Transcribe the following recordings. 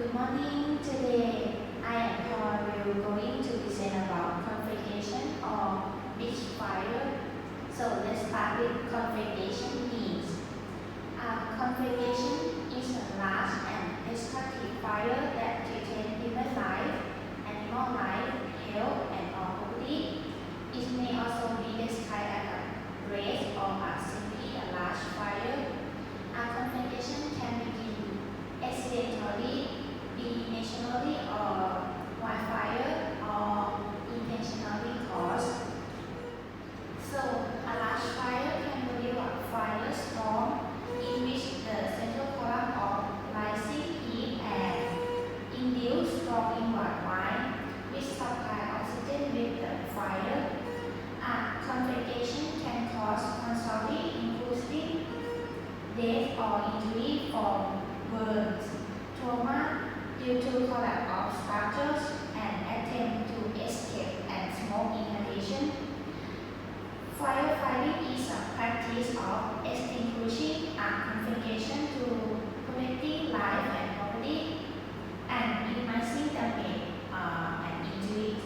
Good morning. Today I and Paul will going to present about conflagration or beach fire. So let's start with conflagration means. Conflagration is a large and destructive fire that threatens human life, animal life, health, and property. It may also be described as a blaze or simply a large fire. Conflagration can begin accidentally, be naturally or wildfire or intentionally caused. So a large fire can produce a firestorm in which the central column of rising heat and induce strong inward wind which supply oxygen with the fire. Conflagration can cause casualty including death or injury from burns, trauma due to collapse of structures, and attempt to escape and smoke inhalation. Firefighting is a practice of extinguishing a conflagration to protecting life and property and minimizing damage and injuries.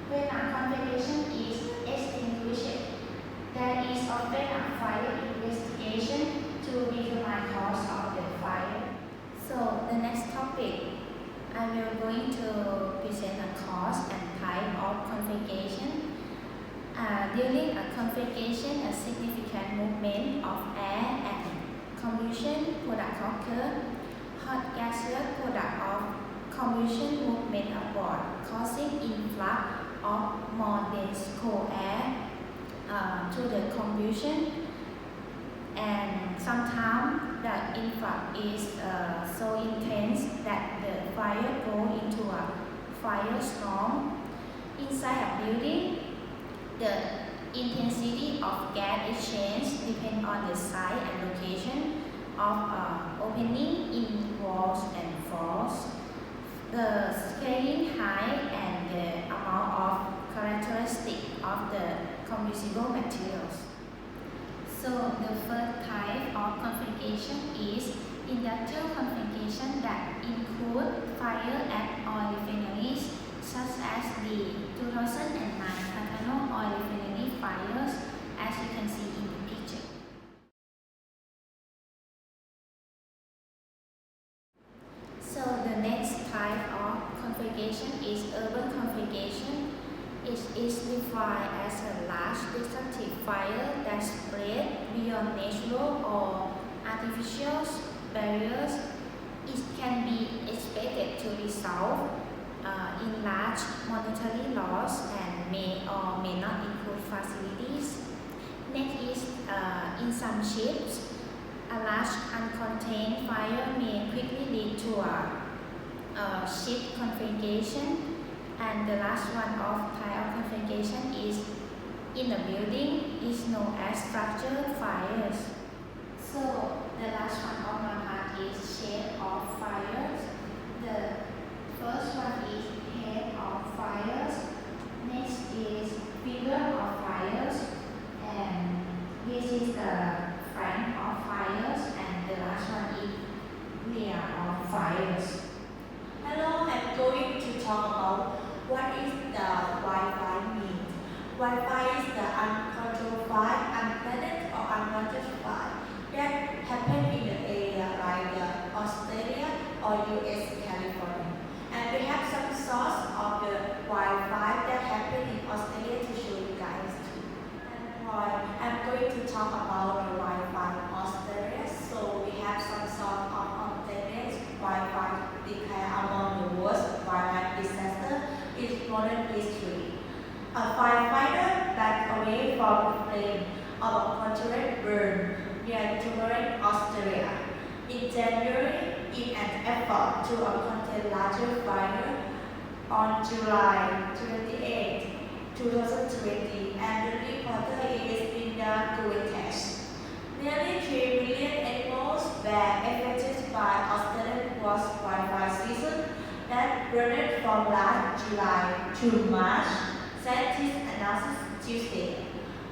When a conflagration is extinguished, there is often a fire investigation to determine cause of the fire. So the next topic, I will going to present a cause and type of conflagration. During a conflagration, a significant movement of air and combustion product occur. Hot gaseous product of combustion movement upward, causing influx of more dense cold air to the combustion, and sometimes the influx is so intense that the fire goes into a firestorm. Inside a building, the intensity of gas exchange depends on the size and location of opening in walls and floors, the scaling height, and the amount of characteristics of the combustible materials. So the first type of conflagration is industrial conflagration that include fire at oil refineries such as the 2009 oil refinery fires, as you can see in the picture. So the next type of conflagration is urban conflagration. It is defined as a large destructive fire that spread beyond natural or artificial barriers. It can be expected to result in large monetary loss and may or may not include facilities. Next is in some ships, a large uncontained fire may quickly lead to a ship conflagration. And the last one of type of conflagration is in a building, is known as structure fires. So the last one of my part is shape of fires. The first one is head of fires. Next is figure of fires, and this is the front of fires, and the last one is rear of fires. Hello, I'm going to talk about what is the wildfire mean. Wildfire is the uncontrolled fire, unplanned or unwanted fire that happen in the area like Australia or US, California. And we have some source of the wildfire that happen in Australia to show you guys too. And I'm going to talk about the wildfire in Australia. So we have some source of Australia's wildfire declared among the worst wildfire disaster in modern history. A firefighter backed away from the flame of a controlled burn near Turin, Australia. In January, in an effort to contain larger fire, on July 28, 2020, and the reporter is Linda Guterres. Nearly 3 million animals were affected by Australian wildfire season that ran from last July to March, scientists announced Tuesday,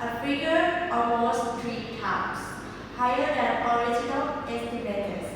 a figure almost 3 times higher than original estimates.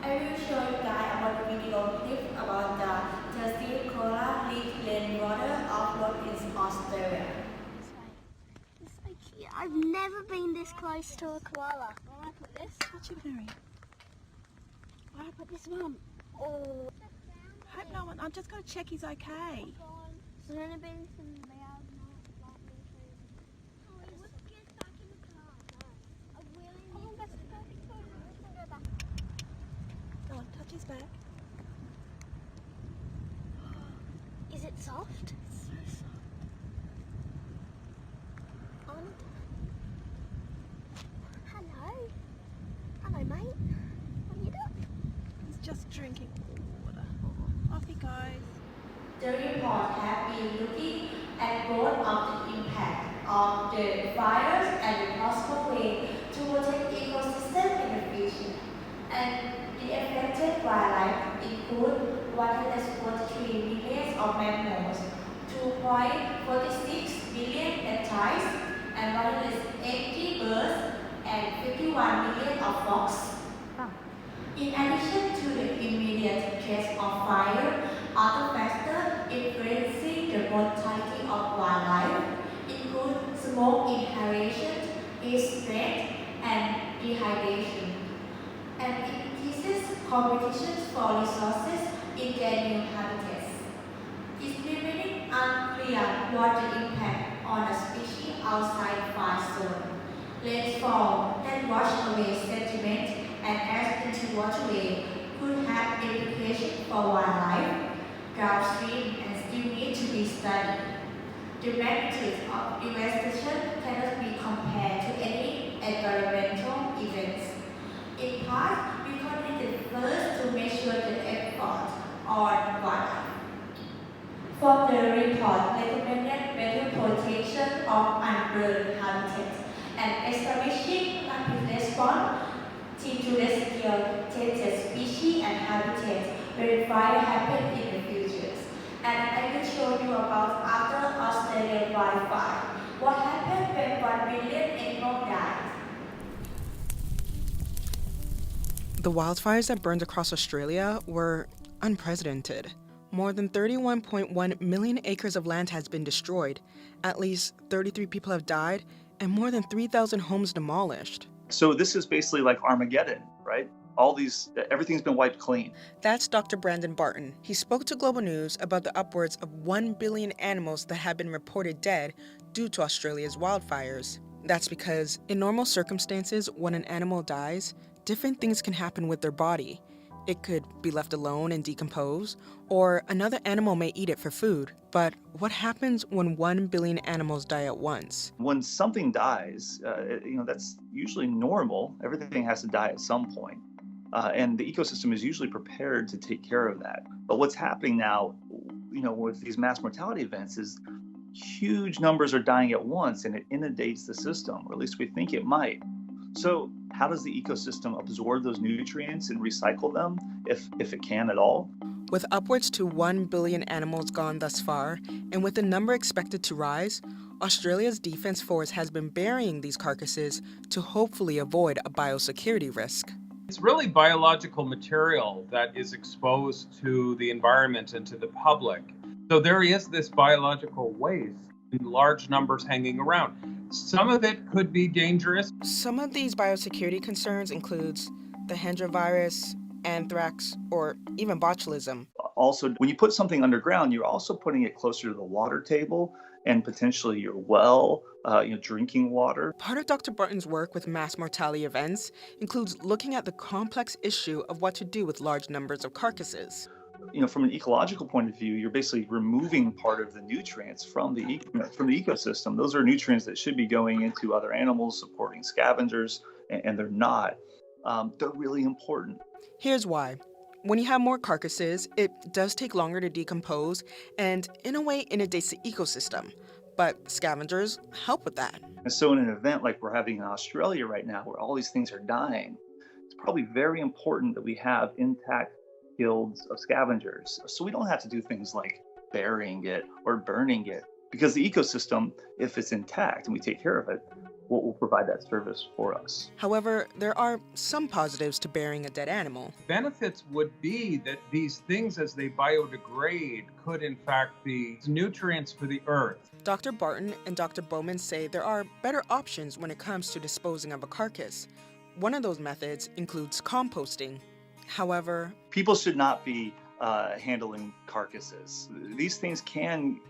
I will show you guys video clip about the thirsty cola rich rainwater offload in Australia. It's so cute. I've never been this close to a koala. Where do I put this? Touch it, Mary. Where do I put this one? Oh. Hope no one. I'm just going to check he's okay. There's only been some loud let's get back in the car. No. I really need to go back. Go on, touch his back. Is it soft? It's so soft. Hello. Hello, mate. What are you doing? He's just drinking water. Off he goes. The report has been looking at both of the impact of the fires and the possible way to protect ecosystem in the future. And the affected wildlife include 143 million of mammals, 2.46 billion reptiles, and 180 birds, and 51 million of frogs. In addition to the immediate threats of fire, other factors influencing the mortality of wildlife include smoke inhalation, heat stress, and dehydration, and it increases competition for resources in their new habitats. It's remaining unclear what the impact on a species outside fire zone. Rainfall that wash away sediment and ash into waterway could have implications for wildlife downstream and still need to be studied. The magnitude of devastation cannot be compared to any environmental events. In part, because it is the first to measure the effect on wildlife. From the report recommended better protection of unburned habitats and establishing rapid response team to rescue endangered species and habitats when fire happen in the future. And I will show you about after Australian wildfire. What happened when 1 million animals died? The wildfires that burned across Australia were unprecedented. More than 31.1 million acres of land has been destroyed. At least 33 people have died and more than 3,000 homes demolished. So this is basically like Armageddon, right? Everything's been wiped clean. That's Dr. Brandon Barton. He spoke to Global News about the upwards of 1 billion animals that have been reported dead due to Australia's wildfires. That's because in normal circumstances, when an animal dies, different things can happen with their body. It could be left alone and decompose, or another animal may eat it for food. But what happens when 1 billion animals die at once? When something dies, that's usually normal. Everything has to die at some point. And the ecosystem is usually prepared to take care of that. But what's happening now, with these mass mortality events is huge numbers are dying at once and it inundates the system, or at least we think it might. So how does the ecosystem absorb those nutrients and recycle them, if it can at all? With upwards to 1 billion animals gone thus far, and with the number expected to rise, Australia's Defence Force has been burying these carcasses to hopefully avoid a biosecurity risk. It's really biological material that is exposed to the environment and to the public. So there is this biological waste in large numbers hanging around. Some of it could be dangerous. Some of these biosecurity concerns includes the Hendra virus, anthrax, or even botulism. Also, when you put something underground, you're also putting it closer to the water table and potentially your well, drinking water. Part of Dr. Barton's work with mass mortality events includes looking at the complex issue of what to do with large numbers of carcasses. From an ecological point of view, you're basically removing part of the nutrients from the ecosystem. Those are nutrients that should be going into other animals, supporting scavengers, and they're not. They're really important. Here's why. When you have more carcasses, it does take longer to decompose and, in a way, inundates the ecosystem. But scavengers help with that. And so in an event like we're having in Australia right now, where all these things are dying, it's probably very important that we have intact guilds of scavengers. So we don't have to do things like burying it or burning it. Because the ecosystem, if it's intact and we take care of it, will provide that service for us. However, there are some positives to burying a dead animal. Benefits would be that these things, as they biodegrade, could in fact be nutrients for the earth. Dr. Barton and Dr. Bowman say there are better options when it comes to disposing of a carcass. One of those methods includes composting. However, People should not be handling carcasses. These things can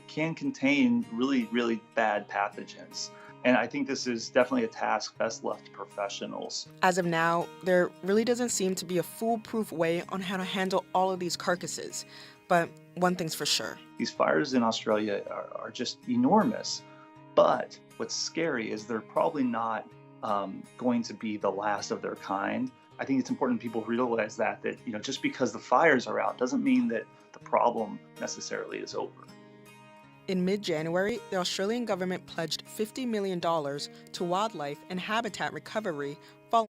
contain really, really bad pathogens. And I think this is definitely a task best left to professionals. as of now, there really doesn't seem to be a foolproof way on how to handle all of these carcasses. But one thing's for sure. These fires in Australia are just enormous. But what's scary is they're probably not going to be the last of their kind. I think it's important people realize that just because the fires are out doesn't mean that the problem necessarily is over. In mid-January, the Australian government pledged $50 million to wildlife and habitat recovery